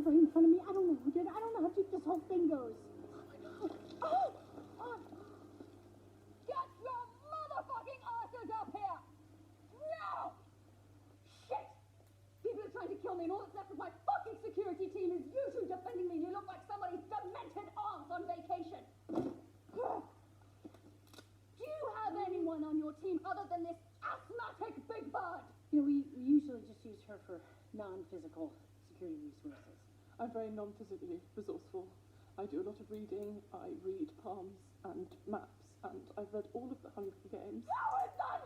right in front of me. I don't know who did it. I don't know how deep this whole thing goes. Oh! Get your motherfucking asses up here! Now! Shit! People are trying to kill me, and all that's left of my fucking security team is you two defending me. You look like somebody's demented aunts on vacation. Do you have anyone on your team other than this asthmatic big bird? You know, we usually just use her for non-physical security resources. I'm very non-physically resourceful. I do a lot of reading. I read palms and maps, and I've read all of the Hunger Games. How is that